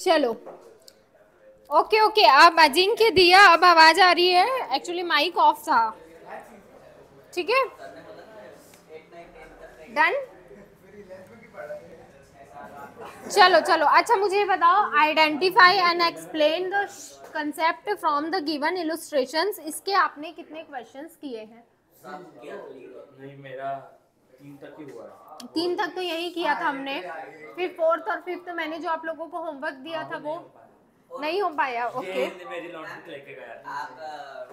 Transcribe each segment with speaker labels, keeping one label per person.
Speaker 1: चलो okay okay, अब अजिन के दिया, अब आवाज आ रही है, एक्चुअली माइक ऑफ था। ठीक है, डन। चलो चलो, अच्छा मुझे ये बताओ, identify and explain the concept from the given illustrations. इसके आपने कितने क्वेश्चंस किए हैं?
Speaker 2: नहीं, मेरा 3 तक ही हुआ है।
Speaker 1: 3 तक तो यही किया था हमने, फिर 4th और 5th मैंने जो आप लोगों को होमवर्क दिया था वो नहीं हो पाया। ओके,
Speaker 2: मेरी नोटबुक लेके गया था।
Speaker 3: आप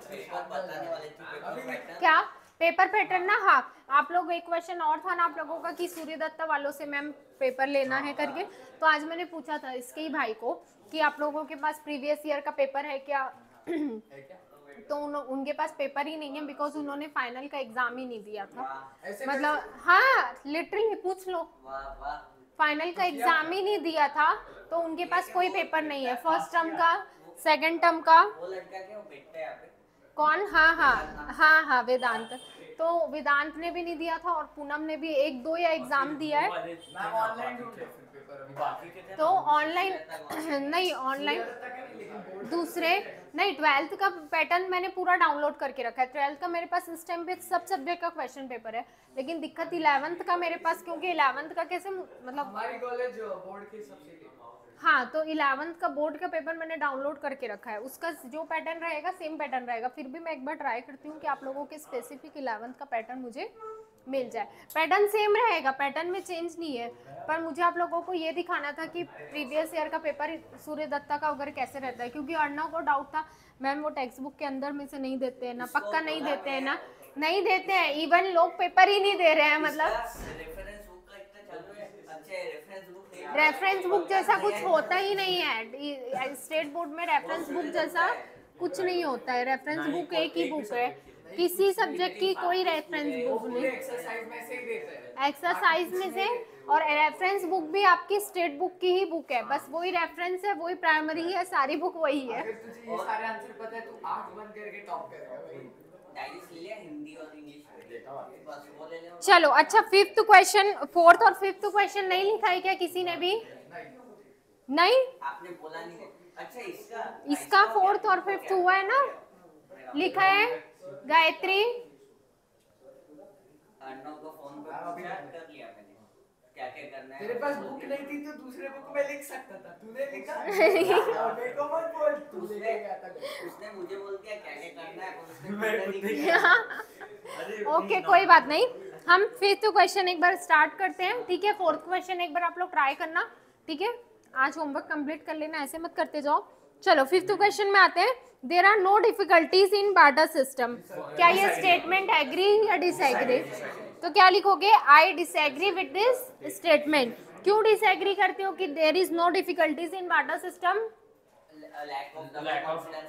Speaker 3: पेपर बताने वाले थे, पेपर पैटर्न।
Speaker 1: क्या पेपर पैटर्न ना? हाँ, आप लोग एक क्वेश्चन और था ना आप लोगों का कि सूर्य दत्ता वालों से मैम पेपर लेना है करके, तो आज मैंने पूछा था इसके ही भाई को कि आप लोगों के पास प्रीवियस ईयर का पेपर है क्या? तो उनके पास पेपर ही नहीं है, बिकॉज उन्होंने फाइनल का एग्जाम ही नहीं दिया था। मतलब हाँ, लिटरली पूछ लो, फाइनल का एग्जाम ही नहीं दिया था, तो उनके पास कोई पेपर नहीं है, फर्स्ट टर्म का, सेकंड टर्म का।
Speaker 3: वो लड़का क्या वो बैठता है यहाँ पे?
Speaker 1: कौन? हाँ हाँ हाँ हाँ, वेदांत। तो वेदांत ने भी नहीं दिया था और पूनम ने भी 1-2 या एग्जाम दिया है। तो ऑनलाइन नहीं, ऑनलाइन दूसरे नहीं, 12th का पैटर्न मैंने पूरा डाउनलोड करके रखा है। 12th का मेरे पास इस टाइम पे सब सब्जेक्ट का क्वेश्चन पेपर है, लेकिन दिक्कत 11th का मेरे पास, क्योंकि 11th का कैसे मतलब
Speaker 4: हमारी कॉलेज बोर्ड के सबसे
Speaker 1: हाँ, तो 11th का बोर्ड का पेपर मैंने डाउनलोड करके रखा है, उसका जो पैटर्न रहेगा सेम पैटर्न रहेगा। फिर भी मैं एक बार ट्राई करती हूँ कि आप लोगों के स्पेसिफिक 11th का पैटर्न मुझे मिल जाए। पैटर्न सेम रहेगा, पैटर्न में चेंज नहीं है, पर मुझे आप लोगों को ये दिखाना था कि प्रीवियस ईयर का पेपर सूर्य दत्ता का अगर कैसे रहता है, क्योंकि अर्णव को डाउट था मैम वो टेक्स्ट बुक के अंदर में से नहीं देते हैं ना, पक्का नहीं देते हैं ना, नहीं देते हैं, इवन लोग पेपर ही नहीं दे रहे हैं। मतलब रेफरेंस बुक जैसा कुछ होता ही नहीं है स्टेट बोर्ड में, रेफरेंस बुक जैसा कुछ नहीं होता है। रेफरेंस बुक एक ही बुक है, किसी सब्जेक्ट की कोई रेफरेंस बुक नहीं, एक्सरसाइज में से। और रेफरेंस बुक भी आपकी स्टेट बुक की ही बुक है, बस वही रेफरेंस है, वही प्राइमरी है, सारी बुक वही है।
Speaker 4: अगर तुझे ये सारे आंसर पता है तो 8 बंद करके टॉप करेगा भाई।
Speaker 3: डायरीज ले लिया हिंदी और इंग्लिश बस वो ले ले।
Speaker 1: चलो अच्छा, 5th क्वेश्चन, 4th और 5th क्वेश्चन नहीं लिखा है क्या किसी ने भी? नहीं,
Speaker 3: आपने बोला नहीं। अच्छा
Speaker 1: इसका 4th और 5th हुआ है ना, लिखा है गायत्री।
Speaker 3: अर्णव को फोन पर पूछा, कर लिया मैंने क्या क्या करना है।
Speaker 4: तेरे पास बुक नहीं थी तो दूसरे बुक में लिख सकता था, तूने लिखा मेरे को मत बोल, तू लेके गया था।
Speaker 3: उसने मुझे बोल दिया क्या क्या करना है, उसने
Speaker 1: ओके कोई बात नहीं, हम 5th क्वेश्चन एक बार स्टार्ट करते हैं, ठीक है? 4th क्वेश्चन एक बार आप लोग ट्राई करना, ठीक है? आज होमवर्क कंप्लीट कर लेना, ऐसे मत करते जाओ। चलो 5th क्वेश्चन में आते हैं। There are no difficulties in barter system. क्या ये स्टेटमेंट एग्री या डिसएग्री? तो क्या लिखोगे? I disagree with this statement. क्यों डिसएग्री करते हो कि there is no difficulties in barter system?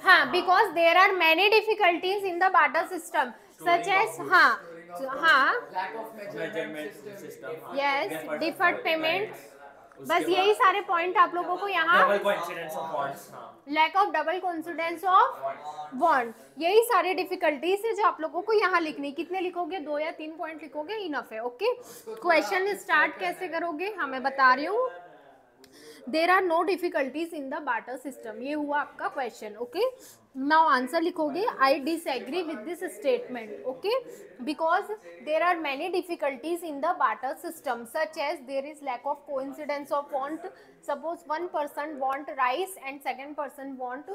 Speaker 1: हाँ, because there are many difficulties in the barter system such as, हाँ
Speaker 4: lack of measurement system,
Speaker 1: yes, deferred payment, बस यही सारे point आप लोगों को यहाँ,
Speaker 2: double coincidence of bonds,
Speaker 1: lack of double coincidence of bond, यही सारी डिफिकल्टीज है जो आप लोगों को यहाँ लिखनी। कितने लिखोगे? 2 या 3 पॉइंट लिखोगे, इनफ है। ओके, क्वेश्चन स्टार्ट कैसे करोगे हाँ मैं बता रही हूँ। There are no difficulties in the barter system, ये हुआ आपका क्वेश्चन। ओके, नाउ आंसर लिखोगे I disagree with this statement. Okay, because there are many difficulties in the barter system such as there is lack of coincidence of want, suppose 1 person want rice and 2nd person want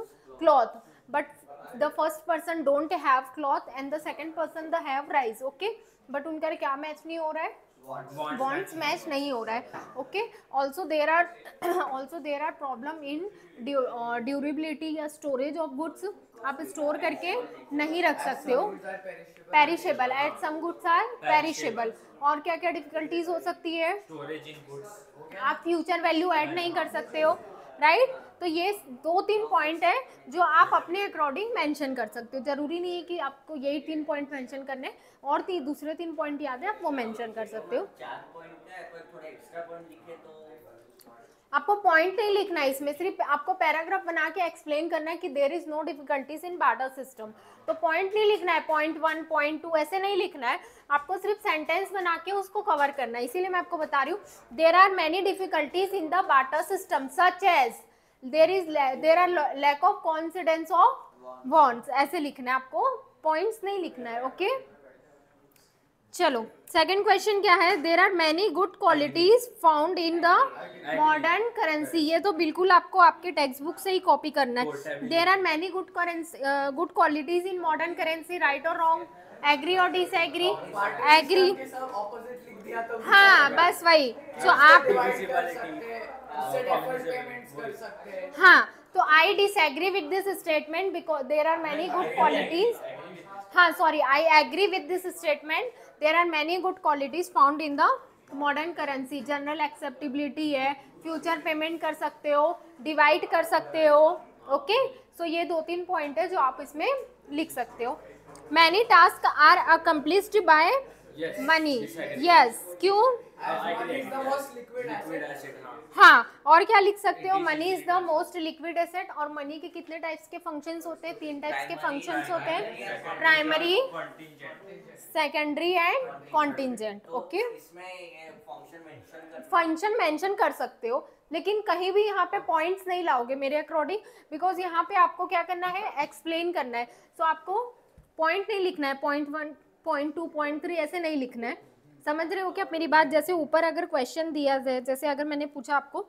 Speaker 1: cloth, but the first person don't have cloth and the 2nd person they have rice. okay, but उनका क्या match नहीं हो रहा है? Bonds match नहीं हो रहा है। Okay, also there are problem in durability या स्टोरेज ऑफ गुड्स, आप स्टोर करके नहीं रख सकते हो, perishable, at some goods are perishable. और क्या क्या डिफिकल्टीज हो सकती है?
Speaker 2: स्टोरेज इन गुड्स,
Speaker 1: आप फ्यूचर वैल्यू ऐड नहीं कर सकते हो, राइट? तो ये 2-3 पॉइंट है जो आप अपने अकॉर्डिंग मेंशन कर सकते हो, जरूरी नहीं है कि आपको यही 3 पॉइंट मेंशन करने, और दूसरे 3 पॉइंट याद है आप वो मेंशन कर सकते हो।
Speaker 3: 4 पॉइंट का है, पर थोड़ा एक्स्ट्रा पॉइंट लिखे तो
Speaker 1: आपको पॉइंट नहीं लिखना है इसमें, सिर्फ आपको पैराग्राफ बना के एक्सप्लेन करना है कि there is no difficulties in barter system. तो पॉइंट नहीं लिखना है, पॉइंट 1 पॉइंट 2 ऐसे नहीं लिखना है, आपको सिर्फ सेंटेंस बना के उसको कवर करना है। इसीलिए मैं आपको बता रही हूँ there are many difficulties in the barter system such as there are lack of confidence of wants, ऐसे लिखना है आपको, पॉइंट्स नहीं लिखना है। ओके चलो सेकंड क्वेश्चन क्या है, there are many good qualities found in the modern currency, ये तो बिल्कुल आपको आपके टेक्स्ट बुक से ही कॉपी करना है। There are many good good qualities in modern currency, right और रॉन्ग, एग्री और डिसएग्री, एग्री,
Speaker 4: के साथ ऑपोजिट लिख दिया तो
Speaker 1: हाँ बस वही, तो आप
Speaker 4: डिवाइड कर सकते हैं, उससे डिफरेंट पेमेंट्स कर सकते हैं।
Speaker 1: हाँ, तो I disagree with this statement because there are many good qualities, हाँ sorry, I agree with this statement, there are many good qualities found in the modern currency, general acceptability है, future payment कर सकते हो, divide कर सकते हो। Okay so ये 2-3 point है जो आप इसमें लिख सकते हो। Many task are accomplished by money, yes, क्यों,
Speaker 4: Money is the most liquid asset.
Speaker 1: हाँ, और क्या लिख सकते हो, money is the most liquid asset, और मनी के कितने टाइप्स के फंक्शंस होते हैं, 3 टाइप्स के फंक्शंस होते हैं, primary, secondary and contingent. Okay
Speaker 3: इसमें ये
Speaker 1: फंक्शन मेंशन कर सकते हो, लेकिन कहीं भी यहाँ पे पॉइंट्स नहीं लाओगे मेरे अकॉर्डिंग, बिकॉज यहाँ पे आपको क्या करना है, एक्सप्लेन करना है, सो आपको पॉइंट नहीं लिखना है, पॉइंट 1, पॉइंट 2, पॉइंट 3 ऐसे नहीं लिखना है। समझ रहे हो क्या मेरी बात, जैसे ऊपर अगर क्वेश्चन दिया जाए, जैसे अगर मैंने पूछा आपको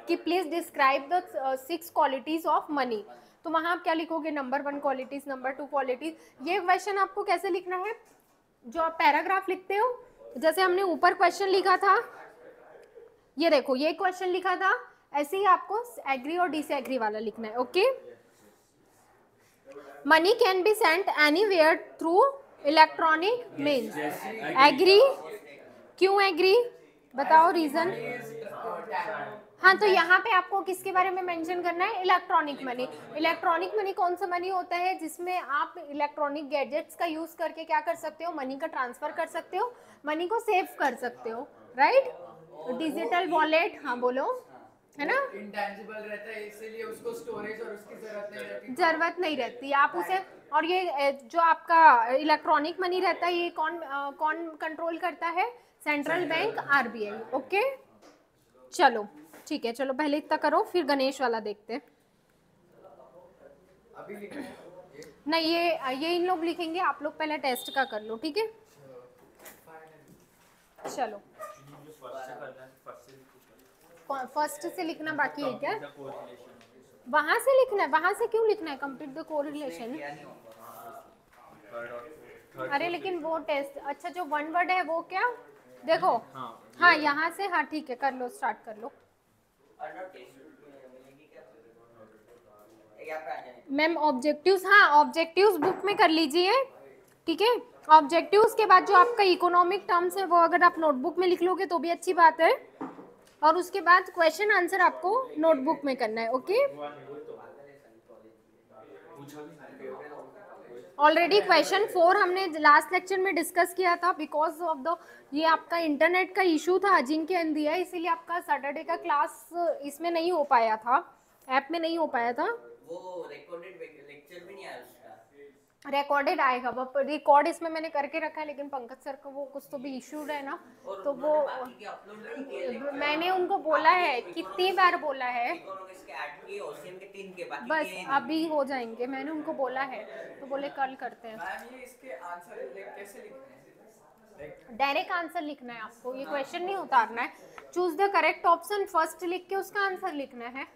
Speaker 1: कि please describe the 6 qualities of money, तो वहाँ आप क्या लिखोगे, नंबर 1 क्वालिटीज, नंबर 2 क्वालिटीज। ये क्वेश्चन आपको कैसे लिखना है, जो आप पैराग्राफ लिखते हो, जैसे हमने ऊपर क्वेश्चन लिखा था, ये देखो ये क्वेश्चन लिखा था, ऐसे ही आपको एग्री और डिसएग्री वाला लिखना है। Okay money can be sent anywhere through electronic means, agree, क्यों एग्री, बताओ रीजन। हाँ, तो यहाँ पे आपको किसके बारे में मेंशन करना है, इलेक्ट्रॉनिक मनी। इलेक्ट्रॉनिक मनी कौन सा मनी होता है, जिसमें आप इलेक्ट्रॉनिक गैजेट्स का यूज करके क्या कर सकते हो, मनी का ट्रांसफर कर सकते हो, मनी को सेव कर सकते हो, राइट, डिजिटल वॉलेट, हाँ बोलो, है ना,
Speaker 4: इंटेंजिबल रहता है, इसीलिए उसको स्टोरेज और उसकी
Speaker 1: जरूरत नहीं रहती आप उसे। और ये जो आपका इलेक्ट्रॉनिक मनी रहता है, ये कौन कंट्रोल करता है, सेंट्रल बैंक, आरबीआई। ओके चलो ठीक है, चलो पहले इतना करो, फिर गणेश वाला देखते हैं।
Speaker 4: अभी लिखना है
Speaker 1: नहीं, ये इन लोग लिखेंगे, आप लोग पहले टेस्ट का कर लो, ठीक है। चलो फर्स्ट से लिखना बाकी है क्या, वहां से लिखना है, वहां से क्यों लिखना है, कंप्लीट द कोरिलेशन। अरे लेकिन वो टेस्ट, अच्छा जो 1 वर्ड है वो क्या, देखो हाँ यहाँ से, हाँ ठीक है, कर लो, स्टार्ट कर लो। मैम ऑब्जेक्टिव्स, हाँ ऑब्जेक्टिव्स बुक में कर लीजिए, ठीक है। ऑब्जेक्टिव्स के बाद जो आपका इकोनॉमिक टर्म्स है वो अगर आप नोटबुक में लिख लोगे तो भी अच्छी बात है, और उसके बाद क्वेश्चन आंसर आपको नोटबुक में करना है। ओके ऑलरेडी क्वेश्चन 4 हमने लास्ट लेक्चर में डिस्कस किया था, बिकॉज ऑफ द ये आपका इंटरनेट का इशू था, अजिंक्य इंडिया, इसीलिए आपका सैटरडे का क्लास इसमें नहीं हो पाया था, ऐप में नहीं हो पाया था।
Speaker 3: वो रिकॉर्डेड लेक्चर भी नहीं आया उसका,
Speaker 1: रिकॉर्डेड आएगा, वो रिकॉर्ड इसमें मैंने करके रखा है, लेकिन पंकज सर का वो कुछ तो भी इशू है ना, तो वो मैंने उनको बोला है, कितनी बार बोला है, बस अभी हो जाएंगे, मैंने उनको बोला है, तो बोले कल करते हैं।
Speaker 4: मैम ये इसके आंसर कैसे लिखने हैं,
Speaker 1: डायरेक्ट आंसर लिखना है आपको, ये क्वेश्चन नहीं उतारना है, choose the correct option first लिख के उसका आंसर लिखना है।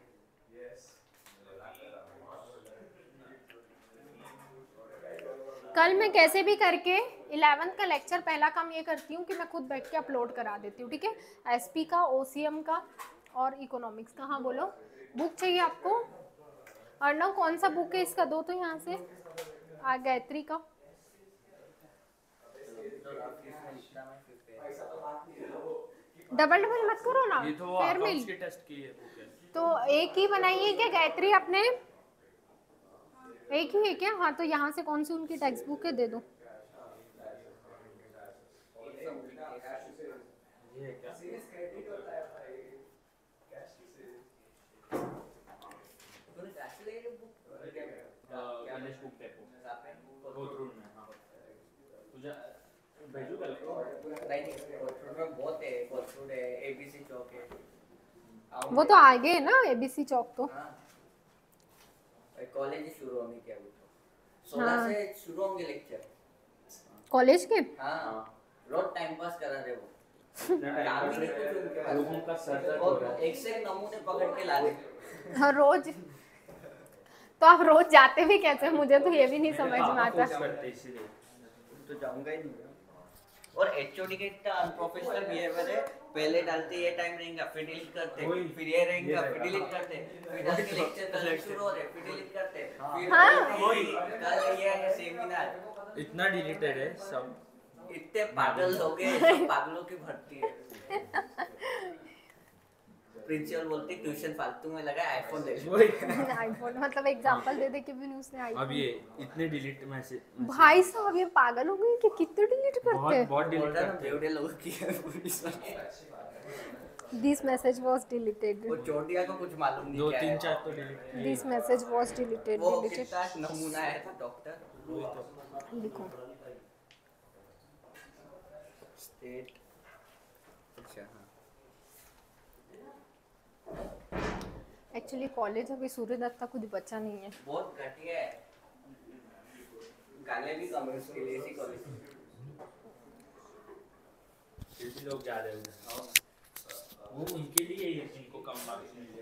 Speaker 1: कल मैं कैसे भी करके 11th का लेक्चर पहला काम ये करती हूँ कि मैं खुद बैठ के अपलोड करा देती हूँ, ठीक है, एसपी का, ओसीएम का और इकोनॉमिक्स का। हाँ बोलो, बुक चाहिए आपको, अर्णव कौन सा बुक है इसका, दो तो यहाँ से गायत्री का। डबल डबल मत करो ना,
Speaker 2: ये तो
Speaker 1: फेयर
Speaker 2: अकाउंट्स
Speaker 1: मिल,
Speaker 2: के टेस्ट की है बुक है।
Speaker 1: तो एक ही बनाइए क्या गायत्री, आपने एक ही है क्या, हाँ तो यहाँ से कौन सी उनकी टेक्स्ट बुक है दे दो।
Speaker 2: गणेश बुक टेपो कोथरूड में, हाँ तुझे भेजू कल को,
Speaker 3: नहीं कोथरूड में बहुत है, कोथरूड है, एबीसी चौक है,
Speaker 1: वो तो आगे है ना एबीसी चौक तो।
Speaker 3: कॉलेज शुरू होने के अभी तो 16
Speaker 1: हाँ।
Speaker 3: से शुरू होंगे लेक्चर।
Speaker 1: कॉलेज के
Speaker 3: हाँ रोज टाइम पास करा रहे वो।
Speaker 2: इतना टाइम
Speaker 3: काम
Speaker 2: पास
Speaker 3: ही नहीं कुछ उनके पास।
Speaker 2: लोगों का सर दर्द हो
Speaker 3: और
Speaker 2: रहा है।
Speaker 3: एक से एक नमूने पकड़ के ला ले।
Speaker 1: हाँ, रोज। तो आप रोज जाते भी कैसे, मुझे तो ये भी नहीं समझ में आता।
Speaker 2: फोर्स करते इसीलिए।
Speaker 3: तो जाऊंगा ही नहीं। और एचओडी का इतना अनप्रोफेशनल बिहेवियर है, पहले डालते ये टाइम रहेगा फिर डिलीट करते, फिर ये रहेगा फिर डिलीट करते, फिर डालते लेक्चर कल शुरू हो रहे फिर डिलीट करते, फिर
Speaker 1: हाँ।
Speaker 3: कल ये है सेमिनार।
Speaker 2: इतना डिलीटेड है सब।
Speaker 3: इतने पागल लोग हैं, सब पागलों की भर्ती है। प्रिंसिपल बोलते ट्यूशन फालतू में लगा आईफोन ले लो।
Speaker 1: आईफोन मतलब एग्जांपल दे दे कि भी उसने
Speaker 2: अब
Speaker 1: आईफोन।
Speaker 2: ये इतने डिलीट मैसेज
Speaker 1: भाई साहब ये पागल हो गए कि कितने डिलीट करते
Speaker 2: बहुत
Speaker 1: हैं।
Speaker 2: बहुत डिलीट
Speaker 3: बोलता है ना
Speaker 2: करते हैं।
Speaker 3: बेवड़े लोगों की है पुलिस वाले।
Speaker 1: This message was deleted.
Speaker 3: वो चोटिया को कुछ मालूम नहीं
Speaker 2: दो
Speaker 3: क्या
Speaker 2: तीन
Speaker 3: है।
Speaker 2: चार तो delete.
Speaker 1: This message was deleted.
Speaker 3: वो
Speaker 1: डिलीटेड
Speaker 3: कितना नमूना आया था डॉक्टर।
Speaker 1: लिखो।
Speaker 3: स्टेट अच्छा हाँ
Speaker 1: एक्चुअली कॉलेज अभी सूर्य दत्ता कुछ बचा नहीं है।
Speaker 3: बहुत घटिया है। गाने भी कम है उसके लिए इसी कॉलेज में।
Speaker 2: फिर भी लोग जा रहे हैं। वो उनके लिए ही है जिनको कम मार्क्स मिले।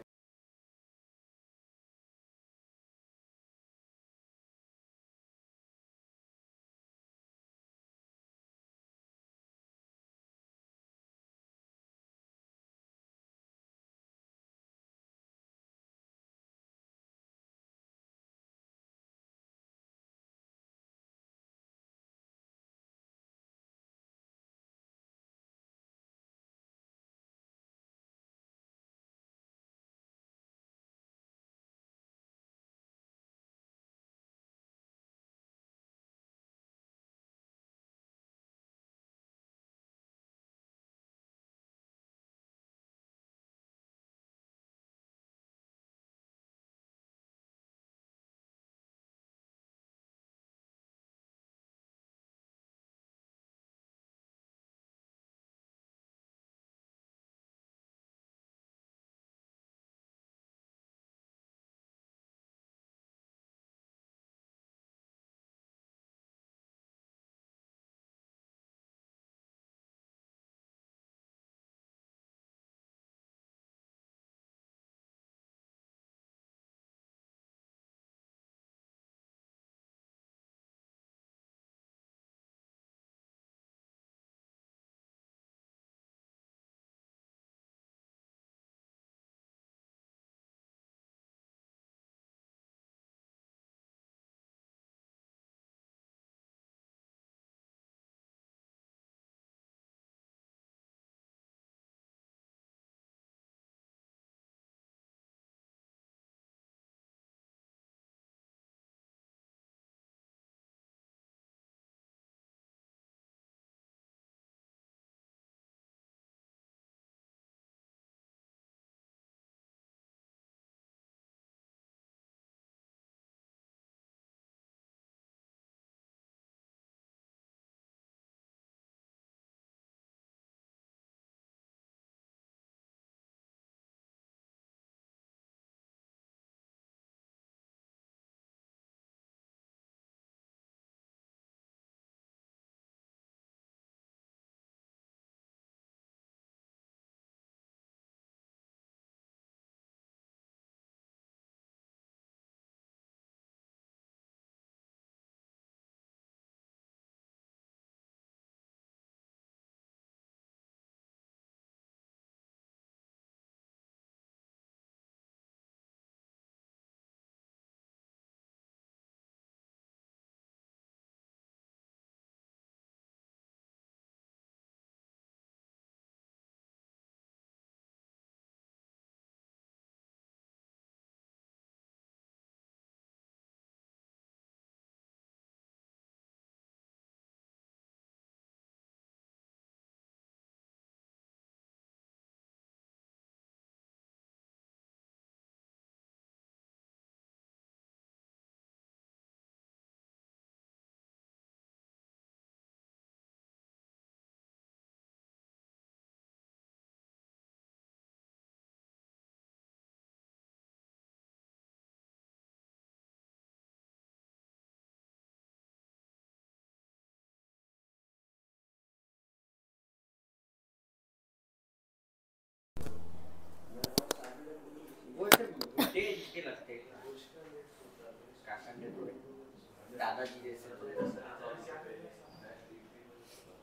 Speaker 3: माताजी जैसे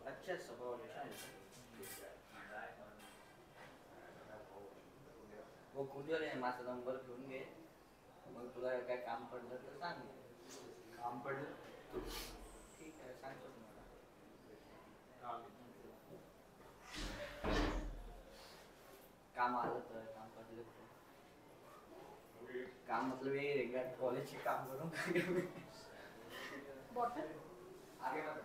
Speaker 3: अच्छा स्वभाव वो कुठे माझा नंबर घेऊन घे मग तुला काय काम पडलं तर सांग काम पडलं ठीक आहे सांगतो तुम्हाला काम आलं तर काम पडलं काम मतलब ये रहेगा कॉलेज के काम करूँ
Speaker 1: बॉटल
Speaker 3: आगे बढ़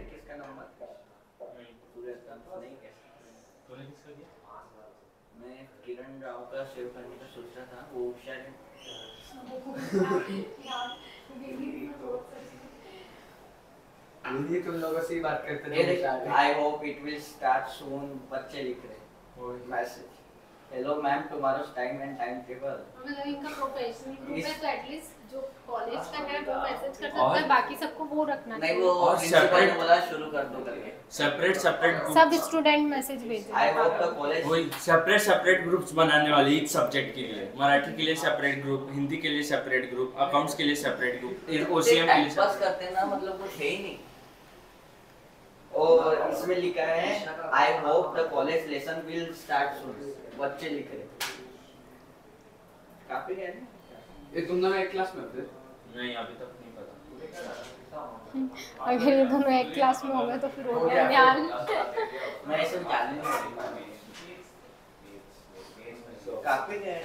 Speaker 3: किसका नंबर नहीं कैसे
Speaker 2: तूने किसका दिया?
Speaker 3: मैं किरण राव का सेव करने का सोच रहा था वो शायद
Speaker 4: तुम लोगों से ही बात करते
Speaker 3: ये देख I hope it will start सून बच्चे लिख रहे message hello ma'am tomorrow's time and time table
Speaker 1: मतलब इनका प्रोफेशनल ग्रुप है तो एटलीस्ट जो कॉलेज का है वो मैसेज कर सकता है बाकी सबको वो रखना
Speaker 3: नहीं
Speaker 1: चाहिए
Speaker 3: वो
Speaker 2: और
Speaker 3: प्रिंसिपल ने
Speaker 2: separate-
Speaker 3: बोला शुरू कर दो करके
Speaker 2: सेपरेट ग्रुप
Speaker 1: सब स्टूडेंट मैसेज भेजे
Speaker 3: आई होप द कॉलेज
Speaker 2: वही सेपरेट ग्रुप्स बनाने वाले इस सब्जेक्ट के लिए मराठी के लिए सेपरेट ग्रुप हिंदी के लिए सेपरेट ग्रुप अकाउंट्स के लिए सेपरेट ग्रुप ओसीएम के लिए
Speaker 3: टाइम पास करते हैं ना मतलब कुछ है ही नहीं और इसमें लिखा है I hope the college lesson will start सून बच्चे लिख रहे काफी है ना
Speaker 4: ये तुम दोनों एक क्लास में होते
Speaker 2: नहीं अभी तक नहीं पता
Speaker 1: अगर ये दोनों एक क्लास में हो गए तो फिर हो गया ध्यान
Speaker 3: मैं ऐसे जाने नहीं काफी है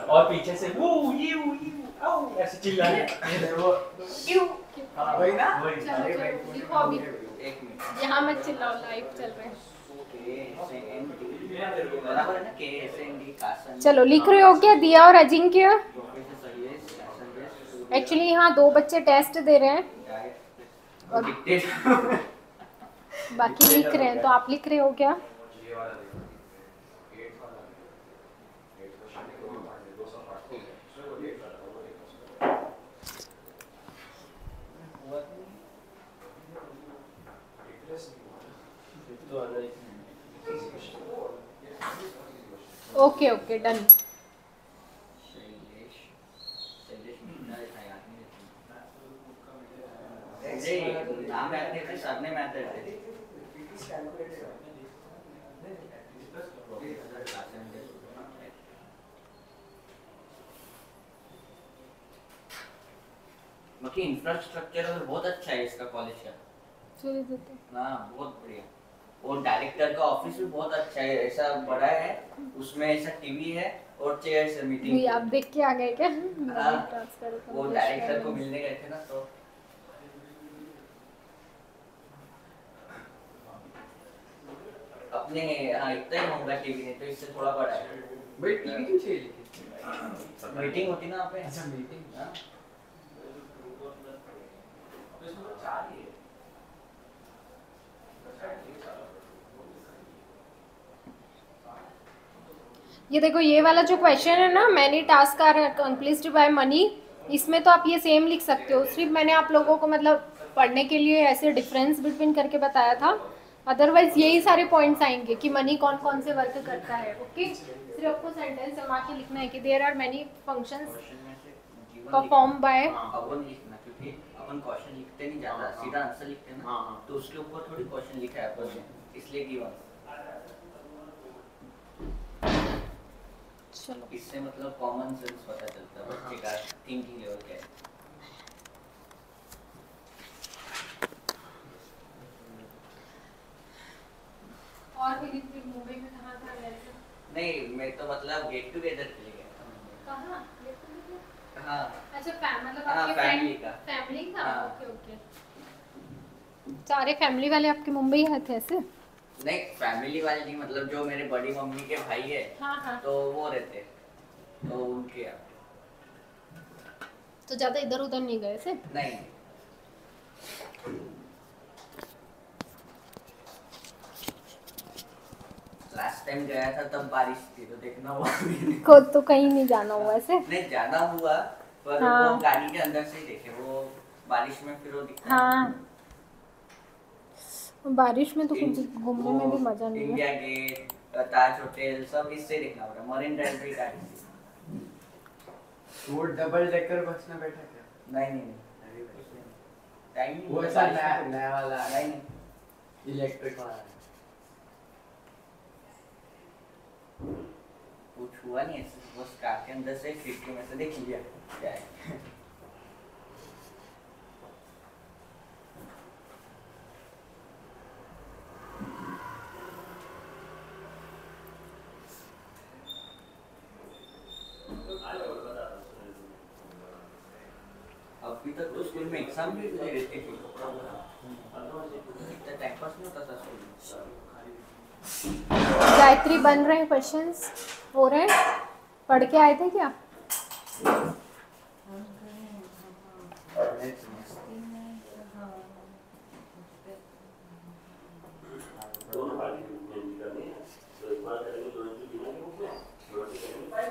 Speaker 2: और पीछे से वो यू ऐसे चिल्लाने
Speaker 4: वही ना
Speaker 1: चलो, चलो, लिखो अभी
Speaker 3: एक मिनट
Speaker 1: यहाँ मत चिल्लाओ लाइव चल रहे हैं
Speaker 3: बराबर है ना के एस एन डी कासन
Speaker 1: चलो लिख रहे हो क्या दिया और अजिंक्य एक्चुअली यहाँ 2 बच्चे टेस्ट दे रहे हैं
Speaker 3: और डिक्टेट
Speaker 1: बाकी लिख रहे हैं तो आप लिख रहे हो क्या ओके ओके डन
Speaker 3: नाम याद नहीं थे सरनेम याद थे बाकी इंफ्रास्ट्रक्चर बहुत अच्छा है इसका कॉलेज का हाँ बहुत बढ़िया और डायरेक्टर का ऑफिस भी बहुत अच्छा है ऐसा बड़ा है उसमें ऐसा टीवी है और चेयर्स है मीटिंग
Speaker 1: आप देख के आ गए क्या
Speaker 3: हाँ, वो डायरेक्टर को मिलने गए थे ना तो अपने हाँ इतना ही होगा टीवी नहीं तो इससे थोड़ा बड़ा है
Speaker 4: भाई टीवी क्यों चाहिए लेकिन
Speaker 3: मीटिंग होती ना वहाँ पे
Speaker 4: अच्छा मीटिंग
Speaker 3: हाँ?
Speaker 1: ये देखो ये वाला जो क्वेश्चन है ना many task are accomplished by money इसमें तो आप ये सेम लिख सकते हो सिर्फ मैंने आप लोगों को मतलब पढ़ने के लिए ऐसे डिफरेंस बिटवीन करके बताया था अदरवाइज यही सारे पॉइंट्स आएंगे कि मनी कौन कौन से वर्क करता है ओके सिर्फ आपको सेंटेंस जमा के लिखना है कि there are many functions perform by
Speaker 3: अपन लिखना क्योंकि अपन क्वेश्चन लिखते नहीं ज्यादा सीधा आंसर लिखते हैं ना
Speaker 4: हाँ।
Speaker 3: तो उसके ऊपर थोड़ी क्वेश्चन लिखा है अपन ने इसलिए गिवन
Speaker 1: चलो
Speaker 3: इससे मतलब कॉमन सेंस पता चलता है बच्चे का थिंकिंग लेवल क्या है
Speaker 1: और फिर मुंबई में कहाँ था वैसे
Speaker 3: नहीं मैं तो मतलब गेट टुगेदर के लिए गया था
Speaker 1: कहाँ
Speaker 3: हाँ
Speaker 1: अच्छा मतलब
Speaker 3: हाँ,
Speaker 1: आपके
Speaker 3: family
Speaker 1: फ्रेंड
Speaker 3: का।
Speaker 1: फैमिली का
Speaker 3: हाँ।
Speaker 1: ओके ओके सारे फैमिली वाले आपके मुंबई आए थे ऐसे
Speaker 3: नहीं फैमिली वाले नहीं मतलब जो मेरे बड़ी मम्मी के भाई है
Speaker 1: हाँ हाँ
Speaker 3: तो वो रहते तो उनके यहाँ
Speaker 1: तो ज़्यादा इधर उधर नहीं गए से
Speaker 3: नहीं लास्ट टाइम गया था तब बारिश थी तो देखना हुआ नहीं।
Speaker 1: को तो कहीं नहीं जाना हुआ ऐसे।
Speaker 3: नहीं जाना हुआ पर
Speaker 1: हाँ।
Speaker 3: वो गाड़ी के अंदर से ही देखे, वो बारिश में फिर वो दिखता है।
Speaker 1: हाँ बारिश में तो कुछ घूमने में भी मजा नहीं है।
Speaker 3: इंडिया गेट, ताज होटल सब इससे देखना पड़ा। मरीन ड्राइव भी गाड़ी थी।
Speaker 4: वो डबल डेकर बस में बैठा क्या?
Speaker 3: नहीं टाइम नहीं
Speaker 4: वो ऐसा नया वाला
Speaker 3: नहीं
Speaker 4: इलेक्ट्रिक वाला है।
Speaker 3: कुछ हुआ नहीं ऐसे, बस कार के अंदर से खिड़की में से देख लिया क्या है। अभी तक तो स्कूल में एग्जाम भी रहती थी, इतना टाइम पास नहीं होता था स्कूल में।
Speaker 1: गायत्री बन रहे हैं, क्वेश्चंस हो रहे हैं, पढ़ के आए थे क्या?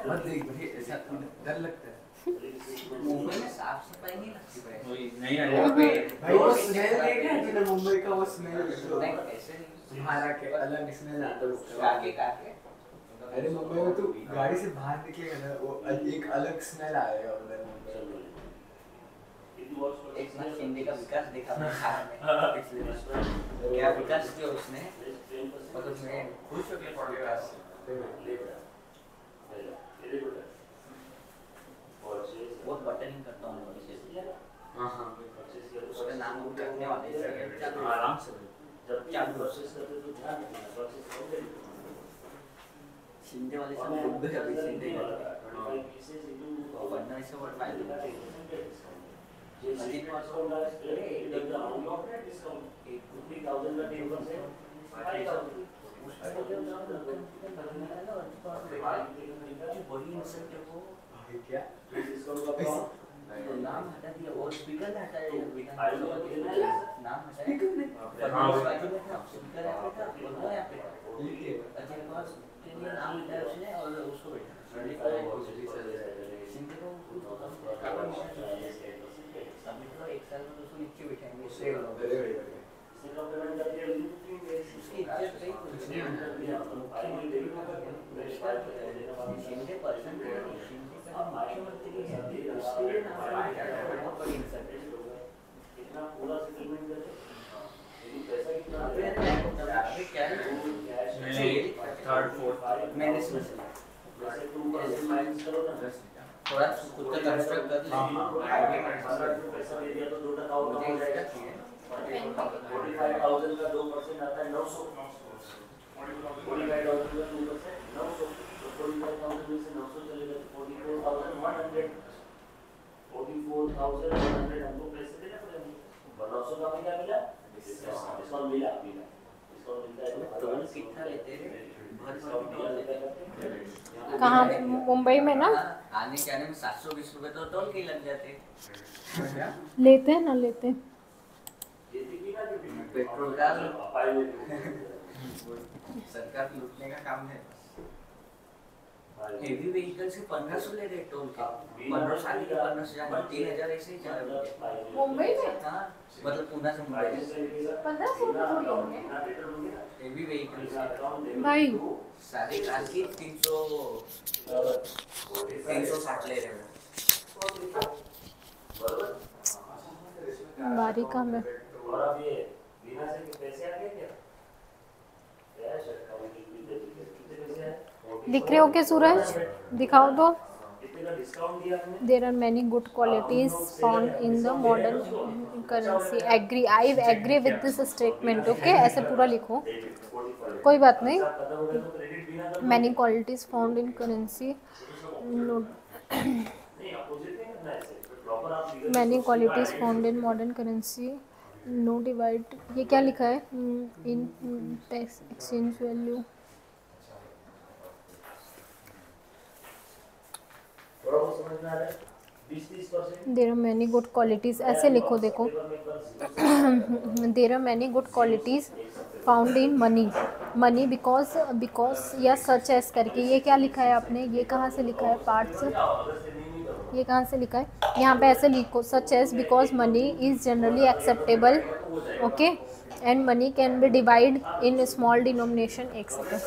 Speaker 4: मत देख भाई, ऐसा डर लगता है।
Speaker 3: मुंबई में साफ सफाई नहीं लगती भाई।
Speaker 2: वही नहीं
Speaker 3: वहाँ
Speaker 2: आया।
Speaker 3: पे
Speaker 4: भाई वो स्मेल देखा है तूने मुंबई का? वो स्मेल
Speaker 3: नहीं ऐसे नहीं,
Speaker 4: तुम्हारा के अलग स्मेल आता है उसका।
Speaker 3: काके
Speaker 4: अरे मुंबई में तू गाड़ी से बाहर निकलेगा ना, वो एक अलग स्मेल आएगा उधर मुंबई में।
Speaker 3: एक बार शिंदे का विकास देखा मैं खाना में पिछले वर्ष। क्या विकास किया उसने, और उसने खुश होकर पढ़ विकास बहुत बटनिंग करता हूँ मैं।
Speaker 4: हाँ हाँ
Speaker 3: उसका नाम वो रखने वाले हैं
Speaker 2: आराम से
Speaker 3: शिंदे वाले सब बुद्ध है अभी शिंदे वरना इसे वर्ड फाइल बड़ी इंसेंटिव को
Speaker 4: क्या?
Speaker 3: नाम हटा दिया, वो स्पीकर हटा दिया, नाम हटा दिया। स्पीकर यहाँ पे था, बोलना यहाँ पे था। अच्छा के पास के लिए नाम हटाया उसने और उसको बैठा शिंदे को सबमिट करो, एक साल में उसको नीचे बिठाएंगे। उसकी इज्जत नहीं शिंदे पर्सन के लिए, शिंदे का मुख्यमंत्री है उसके लिए नाम बहुत बड़ी इंसल्ट है। अभी क्या है
Speaker 2: थर्ड फोर्थ
Speaker 3: मैंने सोचा थोड़ा खुद का कंस्ट्रक्ट कर ले। कितना लेते हैं?
Speaker 1: कहाँ? मुंबई में ना
Speaker 3: आने जाने में 720 रुपए तो टोल के ही लग जाते।
Speaker 1: लेते हैं ना लेते हैं।
Speaker 3: पेट्रोल का सरकार लूटने का काम है। हेवी व्हीकल से 1500 ले रहे टोल के, 1500 आने के 1500 जाने, 3000 ऐसे ही जा रहे हैं
Speaker 1: मुंबई में
Speaker 3: हाँ, मतलब पुणे से मुंबई
Speaker 1: 1500 रुपये
Speaker 3: हेवी व्हीकल से
Speaker 1: भाई।
Speaker 3: सारी कार की 360 ले रहे हैं।
Speaker 1: बारिका में दिख रहे हो क्या सूरज? दिखाओ तो। There are many good qualities found in the modern currency. Agree, I agree with this statement. Okay, ऐसे पूरा लिखो, कोई बात नहीं। Many qualities found in currency. Many qualities found in modern currency. No divide. ये क्या लिखा है? In exchange value. There are many good qualities. ऐसे लिखो देखो। There are many good qualities found in money, money because या such as करके, ये क्या लिखा है आपने, ये कहाँ से लिखा है पार्ट्स, ये कहाँ से लिखा है, यहाँ पे ऐसे लिखो such as because money is generally acceptable, okay, and money can B divide in small denomination, एक सेकेंड।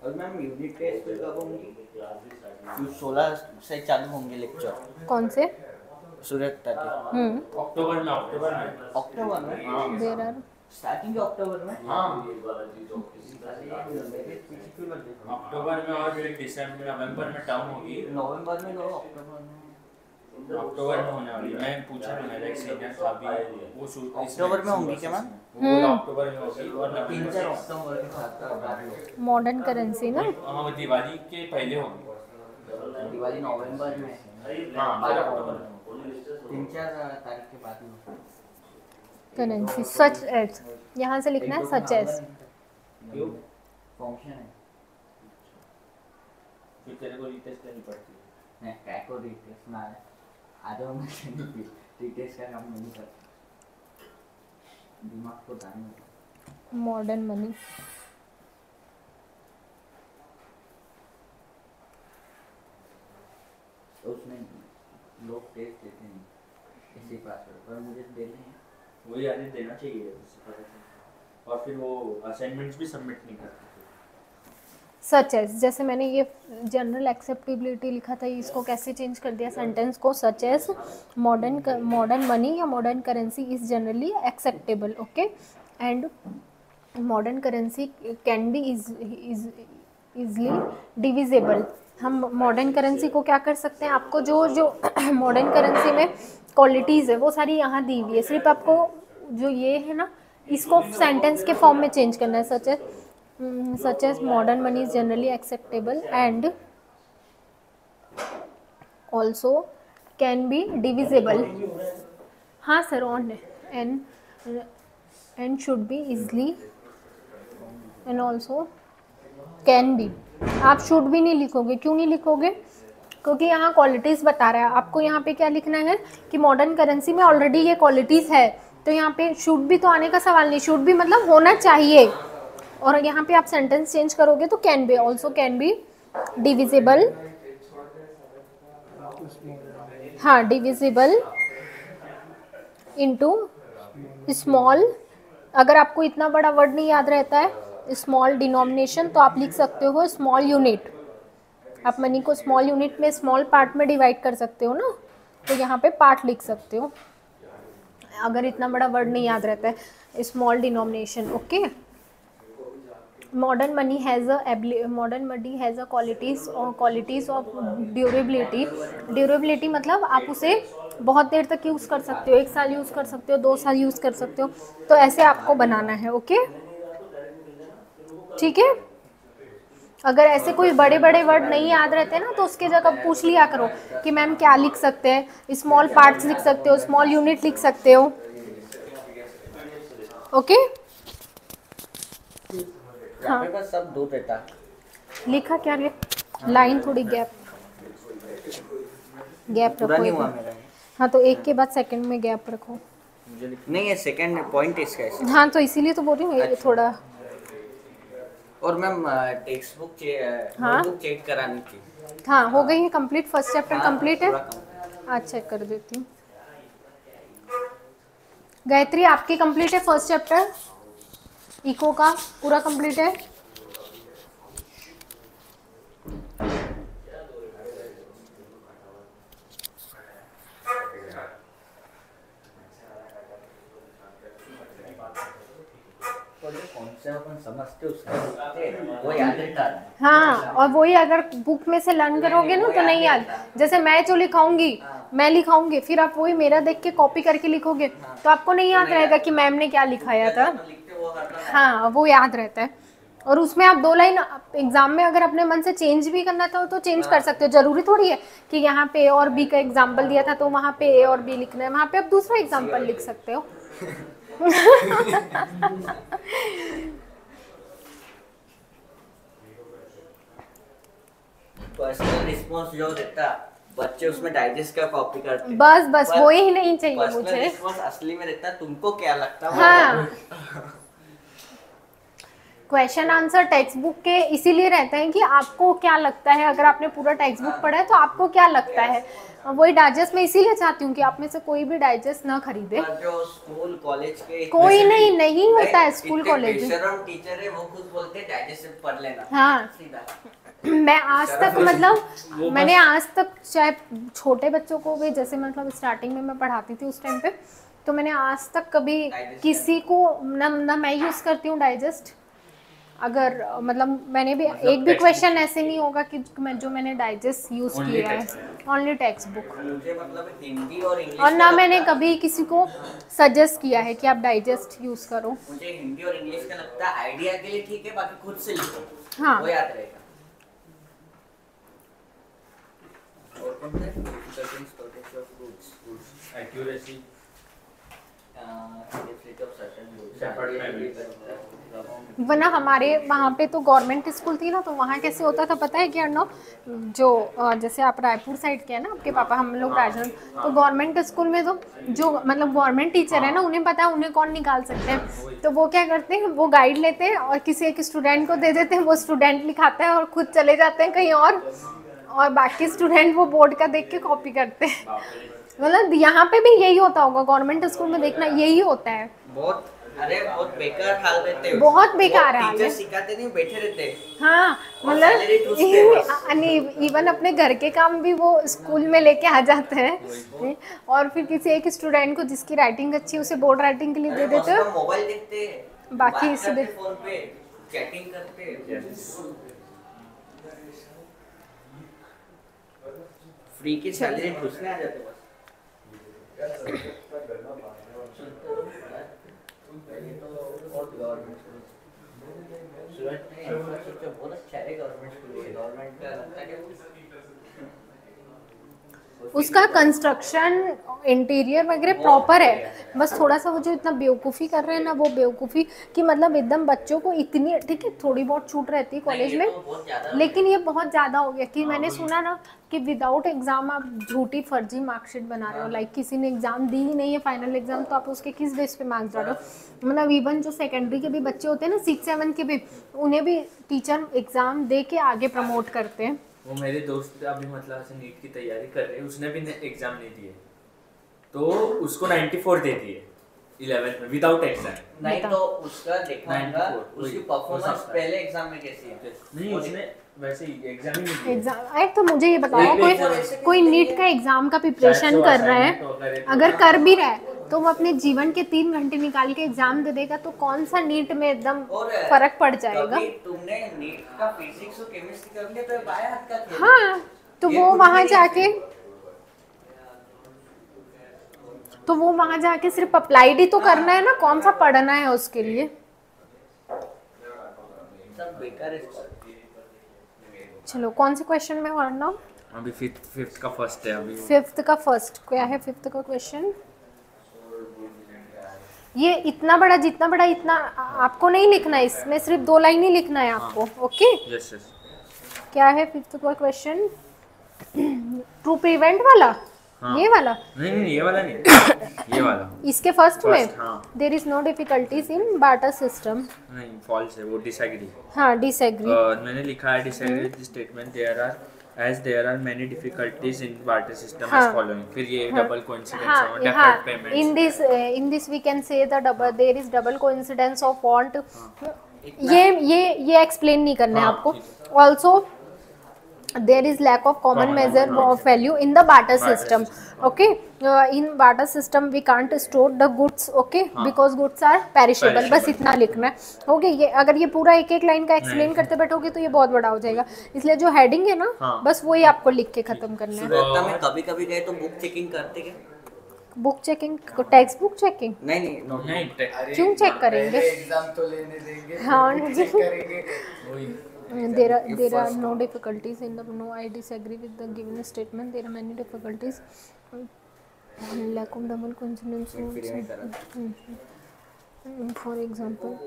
Speaker 3: और मैम यूनिट टेस्ट कब होंगी? 16 से चालू होंगे लेक्चर।
Speaker 1: कौन से?
Speaker 3: सुरक्षा के।
Speaker 2: अक्टूबर में
Speaker 3: अक्टूबर में
Speaker 1: देर आर
Speaker 3: स्टार्टिंग अक्टूबर में।
Speaker 2: अक्टूबर में और फिर दिसंबर नवंबर में टर्म होगी।
Speaker 3: नवंबर में लो, अक्टूबर में
Speaker 2: होने वाली। मैं पूछा था मेरा एक सीनियर था अभी, वो
Speaker 3: अक्टूबर में होंगी क्या मैम?
Speaker 2: वो अक्टूबर में होगी और नवंबर
Speaker 3: 3-4 अक्टूबर के साथ
Speaker 1: मॉडर्न करेंसी ना,
Speaker 2: हाँ वो दिवाली के पहले होगी।
Speaker 3: दिवाली नवंबर में,
Speaker 2: हाँ 12 अक्टूबर में।
Speaker 3: 3-4 तारीख के बाद में
Speaker 1: करेंसी सच एस, यहाँ से लिखना है सच एस।
Speaker 3: फंक्शन है,
Speaker 2: फिर तेरे को रीटेस्ट करनी पड़ती है।
Speaker 3: मैं क्या को रीटेस्ट ना है, आधे में रीटेस्ट का काम नहीं करता, दिमाग को दाने
Speaker 1: मॉडर्न मनी,
Speaker 3: उसमें लोग टेस्ट देते हैं इसी पासवर्ड पर, मुझे देने हैं
Speaker 2: वही आने देना चाहिए उससे पता चलता है। और फिर वो असाइनमेंट्स भी सबमिट नहीं करते।
Speaker 1: सच एस, जैसे मैंने ये जनरल एक्सेप्टेबिलिटी लिखा था, इसको कैसे चेंज कर दिया सेंटेंस को, सच एस मॉडर्न मनी या modern currency is generally acceptable, okay, and modern currency can be easily divisible. हम मॉडर्न करेंसी को क्या कर सकते हैं, आपको जो मॉडर्न करेंसी में क्वालिटीज़ है वो सारी यहाँ दी हुई है, सिर्फ आपको जो ये है ना इसको सेंटेंस के फॉर्म में चेंज करना है। Such as modern money is generally acceptable and also can be divisible, हाँ सर ऑन है, and should be easily and also can be. आप शुड भी नहीं लिखोगे, क्यों नहीं लिखोगे, क्योंकि यहाँ क्वालिटीज़ बता रहा है आपको। यहाँ पे क्या लिखना है कि मॉडर्न करेंसी में ऑलरेडी ये क्वालिटीज़ है, तो यहाँ पे शुड भी तो आने का सवाल नहीं, शुड भी मतलब होना चाहिए, और यहाँ पे आप सेंटेंस चेंज करोगे तो can be, also can be divisible, हाँ डिविजिबल इनटू स्मॉल, अगर आपको इतना बड़ा वर्ड नहीं याद रहता है स्मॉल डिनोमिनेशन, तो आप लिख सकते हो स्मॉल यूनिट। आप मनी को स्मॉल यूनिट में स्मॉल पार्ट में डिवाइड कर सकते हो ना, तो यहाँ पे पार्ट लिख सकते हो अगर इतना बड़ा वर्ड नहीं याद रहता है, small denomination, okay. Modern money has a qualities of durability. Durability मतलब आप उसे बहुत देर तक यूज़ कर सकते हो, 1 साल यूज़ कर सकते हो, 2 साल यूज़ कर सकते हो, तो ऐसे आपको बनाना है, ओके ठीक है। अगर ऐसे कोई बड़े बड़े वर्ड नहीं याद रहते ना तो उसके जगह पूछ लिया करो कि मैम क्या लिख सकते हैं, स्मॉल पार्ट्स लिख सकते हो, स्मॉल यूनिट लिख सकते हो, ओके हाँ
Speaker 3: बस सब दो देता
Speaker 1: लिखा क्या रे, लाइन थोड़ी गैप
Speaker 3: पूरा नहीं हुआ
Speaker 1: रखो,
Speaker 3: मेरा,
Speaker 1: हाँ तो एक के बाद सेकंड में गैप रखो,
Speaker 3: नहीं है सेकंड पॉइंट इसका है।
Speaker 1: हाँ तो इसीलिए तो बोल रही हूँ ये थोड़ा।
Speaker 3: और मैम टेक्स्ट बुक
Speaker 1: हाँ?
Speaker 3: नोटबुक चेक करानी थी।
Speaker 1: हाँ हो गई है कंप्लीट, फर्स्ट चैप्टर
Speaker 3: हाँ,
Speaker 1: कंप्लीट है,
Speaker 3: पूरा complete।
Speaker 1: आज चेक कर देती हूँ। गायत्री आपकी कंप्लीट है फर्स्ट चैप्टर, इको का पूरा कंप्लीट है,
Speaker 3: अपन समझते उसका वो याद रहता है।
Speaker 1: हाँ और वही अगर बुक में से लर्न करोगे ना तो नहीं याद, जैसे मैं जो लिखाऊंगी मैं लिखाऊंगी फिर आप वही मेरा देख के कॉपी करके लिखोगे तो आपको नहीं याद रहेगा कि मैम ने क्या लिखाया था, हाँ वो याद रहता है। और उसमें आप 2 लाइन एग्जाम में अगर अपने मन से चेंज भी करना था तो चेंज कर सकते हो, जरूरी थोड़ी है कि यहाँ पे ए और बी का एग्जाम्पल दिया था तो वहाँ पे ए और बी लिखना है, वहाँ पे आप दूसरा एग्जाम्पल लिख सकते हो।
Speaker 3: पर्सनल रिस्पांस जो देता बच्चे उसमें डाइजेस्ट का कॉपी करते हैं।
Speaker 1: बस बस
Speaker 3: पर
Speaker 1: वो ही नहीं चाहिए
Speaker 3: पर्सनल
Speaker 1: मुझे।
Speaker 3: रिस्पॉन्स असली में रहता है, तुमको क्या लगता है?
Speaker 1: हाँ, क्वेश्चन आंसर टेक्स्ट बुक के इसीलिए रहते हैं कि आपको क्या लगता है, अगर आपने पूरा टेक्स्ट बुक पढ़ा है तो आपको क्या लगता है, वही डाइजेस्ट मैं इसीलिए चाहती हूँ कि आप में से कोई भी डाइजेस्ट ना खरीदे।
Speaker 3: पर जो स्कूल कॉलेज के
Speaker 1: कोई नहीं होता है स्कूल कॉलेज में।
Speaker 3: बेशरम टीचर है, वो खुद बोलते हैं डाइजेस्ट पढ़ लेना।
Speaker 1: हाँ,
Speaker 3: सीधा
Speaker 1: मैं आज तक मतलब मैंने आज तक चाहे छोटे बच्चों को भी, जैसे मतलब स्टार्टिंग में मैं पढ़ाती थी उस टाइम पे, तो मैंने आज तक कभी किसी को ना मैं यूज़ करती हूँ डाइजेस्ट। अगर मतलब मैंने भी एक भी क्वेश्चन ऐसे नहीं होगा कि मैंने डाइजेस्ट यूज़ किया है, ओनली टेक्स्ट बुक।
Speaker 3: मुझे मतलब हिंदी और इंग्लिश
Speaker 1: और ना मैंने कभी किसी को सजेस्ट किया है कि आप डाइजेस्ट यूज़ करो।
Speaker 3: मुझे हिंदी और इंग्लिश का लगता है आइडिया के लिए ठीक है, बाकी खुद से लिखो।
Speaker 1: हाँ,
Speaker 3: वो याद रहेगा। और कौन सा difficulties protect your goods
Speaker 2: accuracy,
Speaker 3: definition of certain goods
Speaker 2: Separate memories.
Speaker 1: वरना हमारे वहाँ पे तो गवर्नमेंट स्कूल थी ना, तो वहाँ कैसे होता था पता है क्या अर्णव, जो जैसे आप रायपुर साइड के हैं ना आपके पापा, हम लोग राजस्थान, तो गवर्नमेंट स्कूल में तो जो मतलब गवर्नमेंट टीचर है ना, उन्हें पता है उन्हें कौन निकाल सकते हैं, तो वो क्या करते हैं, वो गाइड लेते हैं और किसी एक स्टूडेंट को दे देते हैं, वो स्टूडेंट लिखाता है और खुद चले जाते हैं कहीं और बाकी स्टूडेंट वो बोर्ड का देख के कॉपी करते हैं। मतलब यहाँ पे भी यही होता होगा, गवर्नमेंट स्कूल में देखना यही होता है।
Speaker 3: बहुत बेकार हाल रहते हैं।
Speaker 1: बहुत बेकार हाल है।
Speaker 3: टीचर सिखाते नहीं, बैठे रहते हैं।
Speaker 1: हाँ, मतलब इवन अपने घर के काम भी वो स्कूल में लेके आ जाते हैं और फिर किसी एक स्टूडेंट को जिसकी राइटिंग अच्छी है उसे बोर्ड राइटिंग के लिए दे देते हैं,
Speaker 3: मोबाइल देखते हैं,
Speaker 1: बाकी
Speaker 3: बात करते फोन पे, चैटिंग करते हैं। फ्री की सैलरी घुसने आ जाते बस। बहुत अच्छा है गवर्नमेंट स्कूल, गवर्नमेंट का लगता है
Speaker 1: उसका कंस्ट्रक्शन इंटीरियर वगैरह प्रॉपर है, बस थोड़ा सा वो जो इतना बेवकूफ़ी कर रहे हैं ना, वो बेवकूफ़ी कि मतलब एकदम बच्चों को इतनी, ठीक है थोड़ी बहुत छूट रहती है कॉलेज में, लेकिन ये बहुत ज़्यादा हो गया कि मैंने सुना ना कि विदाउट एग्ज़ाम आप झूठी फर्जी मार्कशीट बना रहे हो, लाइक किसी ने एग्ज़ाम दी ही नहीं है फाइनल एग्ज़ाम, तो आप उसके किस बेस पे मार्क्स डालो। मतलब इवन जो सेकेंडरी के भी बच्चे होते हैं ना 6-7 के भी, उन्हें भी टीचर एग्ज़ाम दे के आगे प्रमोट करते हैं।
Speaker 2: वो मेरे दोस्त अभी मतलब ऐसे नीट की तैयारी कर रहे हैं, उसने भी एग्जाम नहीं दिए तो उसको 94 दे दिए 11th में विदाउट एग्जाम।
Speaker 3: नहीं तो उसका देखना होगा
Speaker 2: 94
Speaker 3: उसकी परफॉर्मेंस पहले एग्जाम में कैसी है।
Speaker 2: नहीं उसने वैसे ही एग्जाम ही नहीं दिया।
Speaker 1: एग्जाम तो मुझे ये बताओ, कोई नीट का एग्जाम का प्रिपरेशन कर रहा है, अगर कर भी रहा है तो वो अपने जीवन के 3 घंटे निकाल के एग्जाम दे देगा, तो कौन सा नीट में एकदम फर्क पड़ जाएगा।
Speaker 3: तुमने नीट का फिजिक्स और केमिस्ट्री कर लिया तो बाया हाथ का खेल।
Speaker 1: हाँ, तो वो वहाँ जाके सिर्फ अप्लाइड ही तो करना है ना, कौन सा पढ़ना है उसके लिए।
Speaker 3: सब बेकार है।
Speaker 1: चलो कौन से क्वेश्चन में पढ़ना?
Speaker 2: अभी फिफ्थ का फर्स्ट है। अभी
Speaker 1: फिफ्थ का फर्स्ट क्या है? फिफ्थ का क्वेश्चन ये इतना बड़ा, जितना बड़ा इतना आपको नहीं लिखना है, इसमें सिर्फ 2 लाइन ही लिखना है आपको। Okay,
Speaker 2: yes yes.
Speaker 1: क्या है फिफ्थ का क्वेश्चन? टू प्रिवेंट वाला?
Speaker 2: हाँ।
Speaker 1: ये वाला?
Speaker 2: नहीं ये वाला नहीं ये वाला।
Speaker 1: इसके फर्स्ट में
Speaker 2: हाँ।
Speaker 1: There is no difficulties in barter system.
Speaker 2: नहीं फॉल्स है वो, डिसएग्री।
Speaker 1: हाँ, डिसएग्री।
Speaker 2: मैंने लिखा है disagree with statement there are many difficulties in barter system
Speaker 1: हाँ।
Speaker 2: As following. फिर ये डबल कोइंसिडेंस
Speaker 1: हाँ,
Speaker 2: और deferred payments.
Speaker 1: in this we can say the double, there is double coincidence of want। ये एक्सप्लेन नहीं करना है आपको। Also there is lack of common measure of value in the barter system। okay, in barter system we can't store the goods, okay, because goods are perishable। बस इतना लिखना है। Okay, ये अगर ये पूरा एक एक लाइन का एक्सप्लेन करते बैठोगे तो ये बहुत बड़ा हो जाएगा, इसलिए जो हेडिंग है ना, बस वही आपको लिख के खत्म करना है।
Speaker 3: सुरेता में कभी-कभी गए तो बुक चेकिंग करते क्या?
Speaker 1: Book checking, text book checking?
Speaker 3: नहीं
Speaker 1: क्यों चेक करेंगे?
Speaker 4: एग्जाम तो लेने देंगे।
Speaker 1: हाँ,
Speaker 4: चेक करेंगे।
Speaker 1: there are no difficulties in the, no, I disagree with the given statement, there are many difficulties, lack of double coincidence। For example,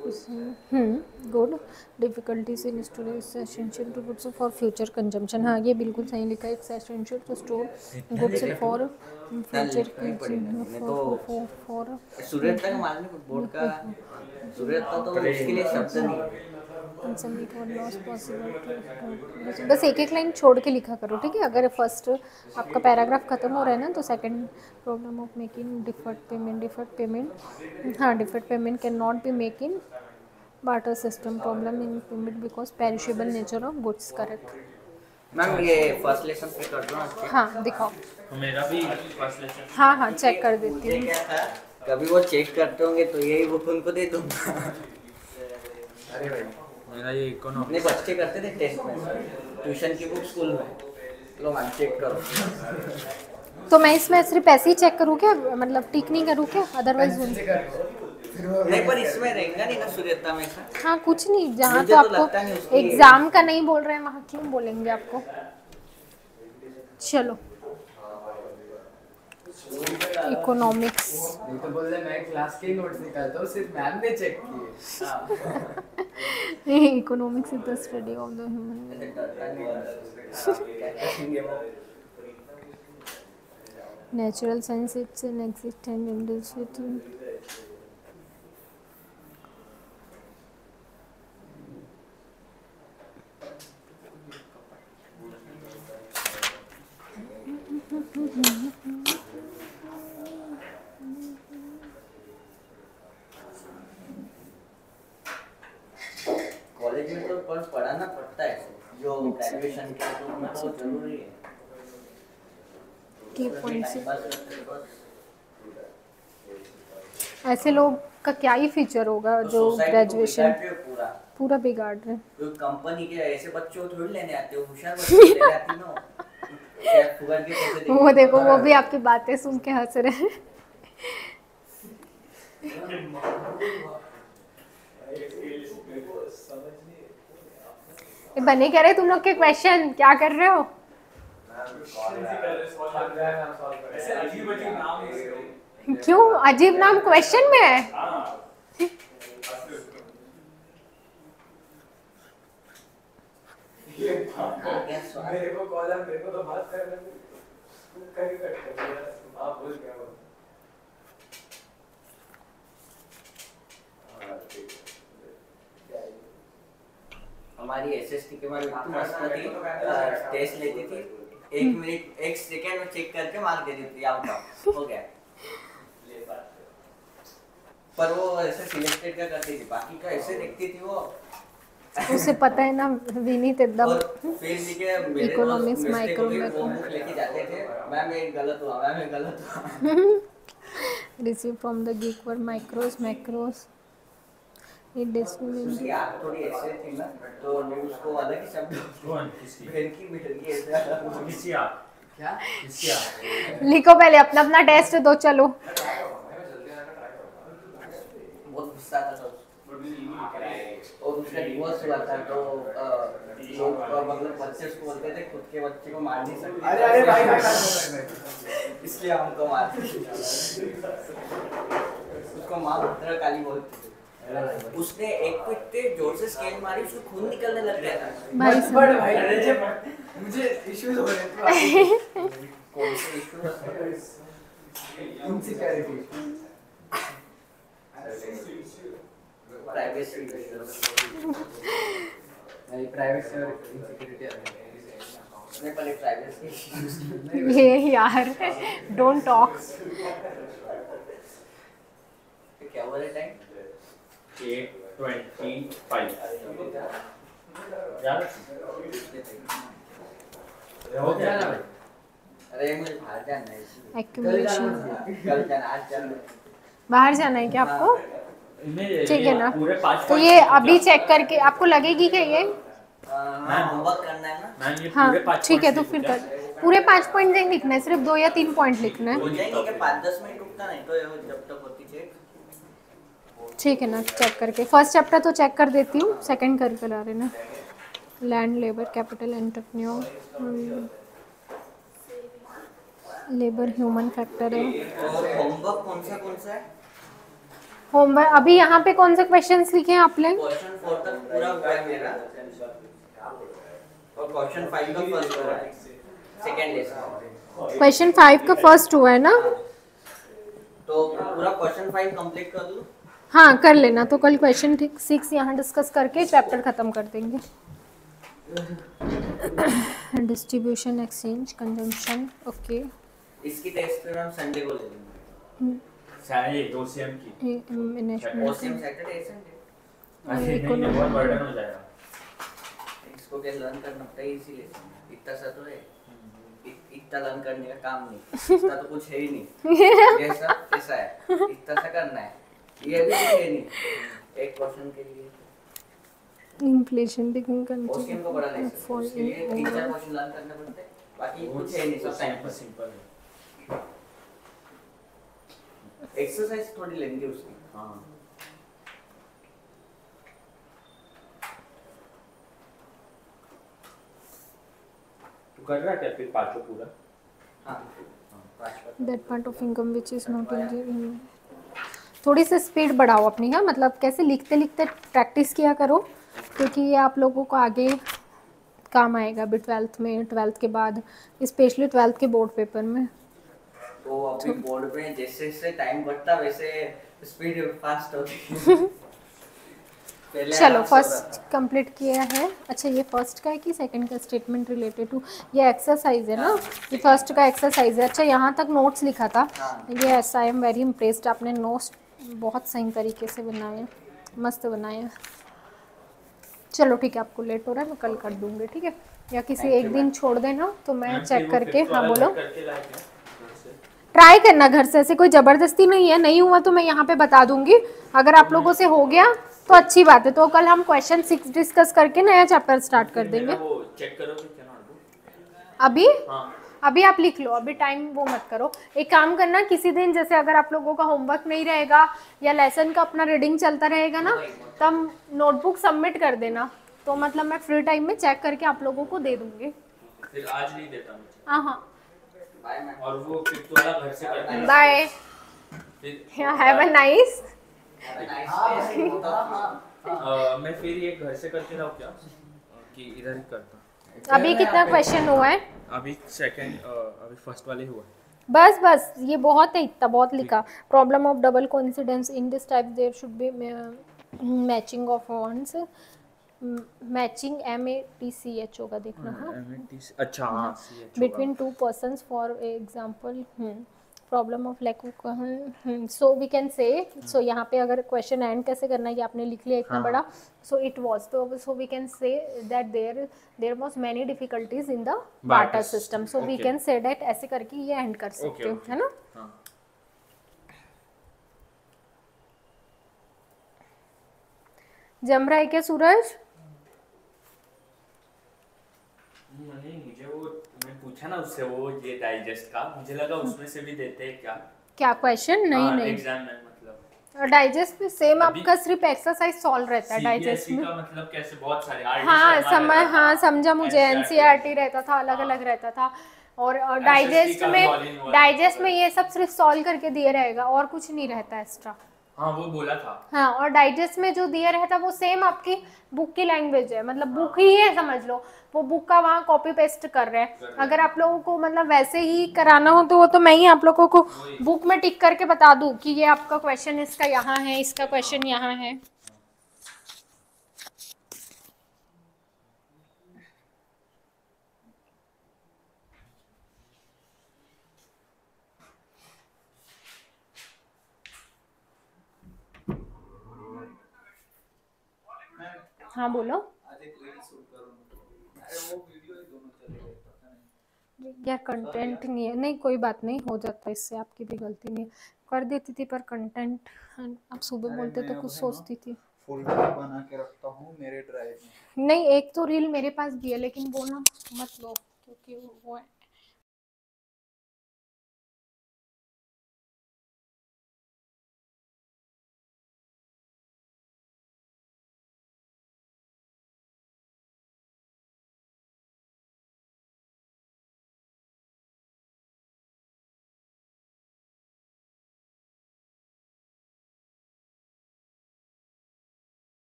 Speaker 1: good difficulties in storage is essential to goods for future consumption. हाँ ये बिल्कुल सही लिखा है. It's essential to store goods for future consumption. For
Speaker 3: सूर्यता का मालूम है board का सूर्यता तो उसके लिए शब्द नहीं है
Speaker 1: submit what loss possible. बस एक लाइन छोड़ के लिखा करो, ठीक है. अगर फर्स्ट आपका पैराग्राफ खत्म हो रहा है ना तो second problem of making deferred payment. हाँ, deferred payment can not be make in barter system. Problem in payment because perishable nature of goods. Correct
Speaker 3: ma'am. ये फर्स्ट लेसन पे कर दो ना.
Speaker 1: हाँ दिखाओ.
Speaker 2: मेरा भी फर्स्ट लेसन.
Speaker 1: हाँ चेक कर देती
Speaker 3: मुझे
Speaker 1: हूँ.
Speaker 3: क्या था कभी वो चेक करते होंगे तो यही बुक उनको दे दूंगा.
Speaker 2: अरे भाई मेरा ये इकोनॉमिक्स
Speaker 3: अपने बच्चे करते थे टेस्ट में ट्यूशन की बुक स्कूल में. लो मैम चेक करो.
Speaker 1: तो मैं इसमें सिर्फ ऐसे ही चेक करूँ क्या, मतलब टिक नहीं करूँ क्या, अदरवाइज
Speaker 3: नहीं पर इसमें रहेगा नहीं ना सूर्यता में ऐसा.
Speaker 1: हाँ कुछ नहीं. जहाँ
Speaker 3: मुझे
Speaker 1: तो
Speaker 3: तो लगता नहीं
Speaker 1: आपको
Speaker 3: उसकी-
Speaker 1: एग्जाम का नहीं बोल रहे हैं वहाँ क्यों बोलेंगे आपको. चलो इकोनॉमिक्स.
Speaker 4: नहीं तो बोल रहे मैं क्लास के नोट्स निकालता हूँ सिर्फ मैम ने चेक किए.
Speaker 1: Economics is the study of the human. Natural science it's an existent in this with.
Speaker 3: College में तो पढ़ाना पड़ता है जो ग्रेजुएशन के तो बहुत जरूरी है.
Speaker 1: की पॉइंट्स.
Speaker 3: टाइम पास करते हैं बस.
Speaker 1: ऐसे लोग का क्या ही फ्यूचर होगा जो
Speaker 3: सोसाइटी को
Speaker 1: ग्रेजुएशन
Speaker 3: बिगाड़ रहे हो पूरा.
Speaker 1: पूरा बिगाड़ रहे हैं.
Speaker 3: तो कंपनी के ऐसे बच्चों को थोड़ी लेने आते हो. होशियार बच्चे लेने आती ना. क्या फुगर के पैसे देके.
Speaker 1: वो देखो वो भी आपकी बातें सुन के हंस रहे हैं. ये बने कह रहे तुम लोग के क्वेश्चन क्या कर रहे हो.
Speaker 4: ऐसे अजीब अजीब नाम है इसके.
Speaker 1: क्यों अजीब नाम क्वेश्चन में है.
Speaker 4: मेरे को कॉल है मेरे को तो बात करने में कहीं कट कर दिया. आप भूल गए हो.
Speaker 3: हमारी एसएसटी के बाद इतनी मस्त थी. टेस्ट लेती थी 1 मिनट 1 सेकंड में चेक करके मार्क दे देती थी. आउट ऑफ हो गया. पर वो ऐसे सिलेक्टेड का करती थी. बाकी का ऐसे देखती थी वो.
Speaker 1: उसे पता है ना विनीत एकदम.
Speaker 3: और फिर भी के मेरे
Speaker 1: इकोनॉमिक्स
Speaker 3: mistake
Speaker 1: माइक्रो
Speaker 3: हो गई,
Speaker 1: मैक्रो.
Speaker 3: वो बुक लेके जाते थे. मैम ये गलत हुआ मैम ये गलत हुआ.
Speaker 1: रिसीव फ्रॉम द गीक word micros macros. It discriminate.
Speaker 3: उसकी आँख थोड़ी ऐसे थी ना तो उसको अलग ही शब्द
Speaker 2: कौन किसकी
Speaker 3: भेड़की भेड़की ऐसे.
Speaker 2: किसकी आप
Speaker 4: क्या
Speaker 2: किसकी आप
Speaker 1: लिखो पहले अपना अपना टेस्ट दो. चलो
Speaker 3: बहुत गुस्सा था सब. और उसका डिवोर्स हुआ था तो लोग मतलब बच्चे उसको बोलते थे खुद के बच्चे को मार नहीं सकते.
Speaker 4: अरे अरे भाई भाई
Speaker 3: इसलिए हमको मारते थे. उसको माँ भद्रकाली बोलते थे. उसने एक को इतने जोर से स्केल मारी उसको खून निकलने लग गया था.
Speaker 1: भाई
Speaker 4: मत पढ़ भाई. मुझे इश्यूज हो रहे हैं.
Speaker 3: कौन से इशू
Speaker 4: इनसिक्योरिटी.
Speaker 3: प्राइवेसी.
Speaker 4: नहीं प्राइवेसी और इनसिक्योरिटी है.
Speaker 3: उसने पहले प्राइवेसी.
Speaker 1: ये यार डोंट टॉक.
Speaker 3: क्या हुआ टाइम
Speaker 2: 8:25 यार हो गया ना भाई.
Speaker 3: अरे मुझे बाहर जाना है.
Speaker 1: एक्यूमुलेशन.
Speaker 3: कल जाना आज जाना.
Speaker 1: बाहर जाना है क्या आपको.
Speaker 2: नहीं,
Speaker 1: ठीक है ना.
Speaker 2: पूरे 5
Speaker 1: तो ये अभी चेक करके आपको लगेगी क्या ये.
Speaker 3: हाँ होमवर्क करना है ना.
Speaker 2: मैम ये
Speaker 1: हाँ
Speaker 2: पूरे 5
Speaker 1: ठीक है तो फिर कर. पूरे 5 पॉइंट नहीं लिखना है, सिर्फ 2 या 3 पॉइंट लिखना
Speaker 3: हो
Speaker 1: है.
Speaker 3: जाएंगे क्या 5-10 मिनट रुकता नहीं तो जब तक होती चेक.
Speaker 1: ठीक है ना. चेक करके फर्स्ट चैप्टर तो चेक कर देती हूँ. सेकंड करके ला रहे ना. Land labour capital entrepreneur labour human factor है.
Speaker 3: और होमवर्क कौन सा है.
Speaker 1: होमवर्क अभी यहाँ पे कौन से क्वेश्चंस लिखे हैं आपने?
Speaker 3: क्वेश्चन 4 तक पूरा हुआ है मेरा, और क्वेश्चन 5 का फर्स्ट हुआ है सेकंड डे से।
Speaker 1: क्वेश्चन 5 का फर्स्ट हुआ है ना?
Speaker 3: तो पूरा क्वेश्चन 5 कंप्लीट कर लूं?
Speaker 1: हाँ कर लेना, तो कल क्वेश्चन 6 यहाँ डिस्कस करके चैप्टर खत्म कर देंगे। Distribution, exchange, consumption, okay.
Speaker 3: इसकी टेस्ट फिर हम संडे को ले लेंगे।
Speaker 2: शायद ओसीएम की
Speaker 3: ओसीएम सैटरडे संडे
Speaker 2: ऐसे नहीं बहुत बर्डन हो जाएगा।
Speaker 3: इसको क्या लर्न करना पड़ता है इसीलिए, इतना सा तो है, इतना लर्न करने का काम नहीं, इतना तो कुछ है ही नहीं, ये सब कैसा है, इतना सा करना है, ये भी कुछ है नहीं एक क्वेश्चन के लिए।
Speaker 1: इन्फ्लेशन टेकिंग
Speaker 3: ओसीएम को बड़ा नहीं सकते, उसके लिए 3-4 क्वेश्चन लर्न करने पड़ते हैं, बाकी कुछ है नहीं, सब टाइम पर
Speaker 2: सिंपल है।
Speaker 3: एक्सरसाइज थोड़ी लेंगे उसकी।
Speaker 2: हाँ तू कर रहा क्या फिर पांचों पूरा?
Speaker 3: हाँ
Speaker 1: that part of income which is not in. थोड़ी सी स्पीड बढ़ाओ अपनी, हाँ मतलब कैसे लिखते लिखते प्रैक्टिस किया करो, क्योंकि ये आप लोगों को आगे काम आएगा अभी 12th में, 12th के बाद, स्पेशली 12th के बोर्ड पेपर में।
Speaker 3: तो अभी बोर्ड में जैसे जैसे टाइम बढ़ता वैसे स्पीड फास्ट होती पहले
Speaker 1: चलो
Speaker 3: आराम से
Speaker 1: फर्स्ट कंप्लीट किया है। अच्छा ये फर्स्ट का है कि सेकंड का? स्टेटमेंट रिलेटेड टू, ये एक्सरसाइज है ना, ये फर्स्ट का एक्सरसाइज है। अच्छा यहाँ तक नोट्स लिखा था ये, आई एम वेरी इम्प्रेस्ड, आपने नोट्स बहुत सही तरीके से बनाए, मस्त बनाए। चलो ठीक है, आपको लेट हो रहा है, मैं कल कर दूँगी, ठीक है? या किसी एक दिन छोड़ देना तो मैं चेक करके, हाँ बोलो। ट्राई करना घर से, ऐसे कोई ज़बरदस्ती नहीं है, नहीं हुआ तो मैं यहाँ पे बता दूंगी, अगर आप लोगों से हो गया तो अच्छी बात है। तो कल हम क्वेश्चन 6 डिस्कस करके नया चैप्टर स्टार्ट कर देंगे।
Speaker 2: वो चेक करोगे क्या नोटबुक?
Speaker 1: अभी
Speaker 2: हाँ
Speaker 1: अभी आप लिख लो, अभी टाइम वो मत करो। एक काम करना, किसी दिन जैसे अगर आप लोगों का होमवर्क नहीं रहेगा या लेसन का अपना रीडिंग चलता रहेगा ना, तब नोटबुक सबमिट कर देना, तो मतलब मैं फ्री टाइम में चेक करके आप लोगों को दे दूंगी।
Speaker 2: फिर आज नहीं देता मुझे।
Speaker 1: हाँ हाँ
Speaker 2: और वो फिर तो वाला घर से करते हैं।
Speaker 1: Bye, have a nice.
Speaker 2: मैं फिर ये घर से करके लाऊं क्या कि इधर ही करता?
Speaker 1: अभी कितना क्वेश्चन हुआ है?
Speaker 2: अभी सेकंड, अभी फर्स्ट वाले हुआ।
Speaker 1: बस बस ये बहुत है, इतना बहुत लिखा। Problem of double coincidence in this type there should be matching of wants, matching MATCH होगा, देखना। हाँ
Speaker 2: अच्छा हाँ
Speaker 1: between two persons for example, problem of lack of, so we can say, so यहाँ पे अगर क्वेश्चन एंड कैसे करना है ये आपने लिख लिया इतना बड़ा, सो इट वाज, तो so we can say that there was many difficulties in the barter system, so we can say that, ऐसे करके ये एंड कर सकते हो, है ना? जम रहा है क्या सूरज?
Speaker 2: नहीं मुझे वो, मैं पूछा ना उससे वो ये डाइजेस्ट का, मुझे लगा उसमें से भी देते हैं क्या?
Speaker 1: क्या क्वेश्चन? नहीं नहीं,
Speaker 2: एग्जाम में मतलब
Speaker 1: डाइजेस्ट में सेम आपका सिर्फ एक्सरसाइज सॉल्व रहता है डाइजेस्ट में।
Speaker 2: का मतलब कैसे बहुत सारे
Speaker 1: हाँ समझ, हाँ समझा मुझे, NCERT रहता था, अलग अलग रहता था, और डाइजेस्ट में ये सब सिर्फ सॉल्व करके दिए रहेगा और कुछ नहीं रहता एक्स्ट्रा।
Speaker 2: हाँ वो बोला था।
Speaker 1: हाँ, और डाइजेस्ट में जो दिया रहता है वो सेम आपकी बुक की लैंग्वेज है, मतलब बुक ही है, समझ लो वो बुक का वहाँ कॉपी पेस्ट कर रहे हैं। अगर आप लोगों को मतलब वैसे ही कराना हो तो वो तो मैं ही आप लोगों को बुक में टिक करके बता दूँ कि ये आपका क्वेश्चन इसका यहाँ है, इसका क्वेश्चन यहाँ है। हाँ बोलो यार, कंटेंट नहीं है, नहीं कोई बात नहीं, हो जाता है, इससे आपकी भी गलती नहीं है, कर देती थी पर कंटेंट, आप सुबह बोलते तो कुछ सोचती थी।
Speaker 5: फोल्डर बना के रखता हूँ मेरे ड्राइव में।
Speaker 1: नहीं एक तो रील मेरे पास भी है, लेकिन वो ना मत लो क्योंकि वो है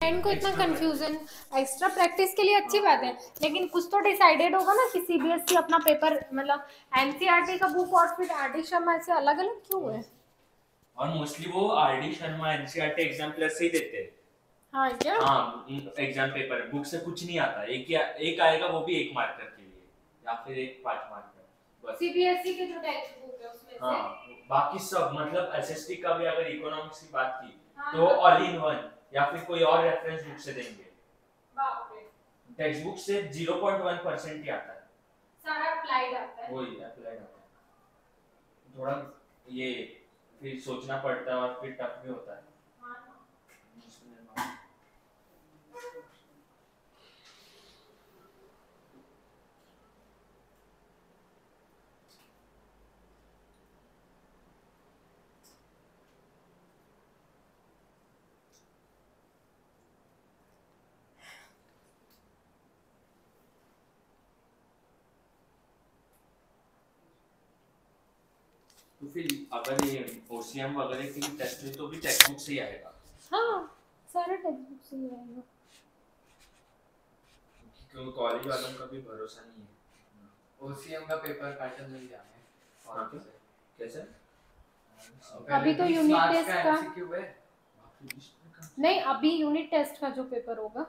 Speaker 1: को इतना कंफ्यूजन, एक्स्ट्रा प्रैक्टिस के लिए अच्छी बात है, लेकिन कुछ तो डिसाइडेड होगा ना कि सीबीएसई अपना पेपर मतलब एनसीईआरटी का बुक और फिर आरडी शर्मा से अलग अलग क्यों है?
Speaker 2: और मोस्टली वो RD Sharma NCERT exam plus से ही देते हैं।
Speaker 1: हाँ क्या?
Speaker 2: हाँ, एग्जाम पेपर बुक से कुछ नहीं आता, एक आएगा वो भी 1 मार्कर के लिए या फिर एक 5 मार्कर बस।
Speaker 1: सीबीएसई के जो टेक्स्ट बुक है उसमें से
Speaker 2: हाँ, बाकी सब मतलब एसएसटी का भी अगर इकोनॉमिक्स की बात की
Speaker 1: हाँ,
Speaker 2: तो ऑल इन वन या फिर कोई और रेफरेंस बुक से देंगे।
Speaker 1: बाप रे,
Speaker 2: टेक्स्ट बुक से 0.1% ही आता है,
Speaker 1: सारा अप्लाइड आता है।
Speaker 2: वही अप्लाइड आता है। थोड़ा ये फिर सोचना पड़ता है और फिर टफ भी होता है। तो फिर अगर ये ओसीएम वगैरह की टेस्ट है तो भी टेक्स्ट बुक से ही आएगा।
Speaker 1: हाँ, सारा टेक्स्ट बुक से ही आएगा,
Speaker 2: क्योंकि कॉलेज वालों का भी भरोसा नहीं है।
Speaker 4: ओसीएम का पेपर पैटर्न मिल गया है
Speaker 2: हाँ, कैसे?
Speaker 1: अभी तो यूनिट टेस्ट का
Speaker 4: MCQ है।
Speaker 1: नहीं, अभी यूनिट टेस्ट का जो पेपर होगा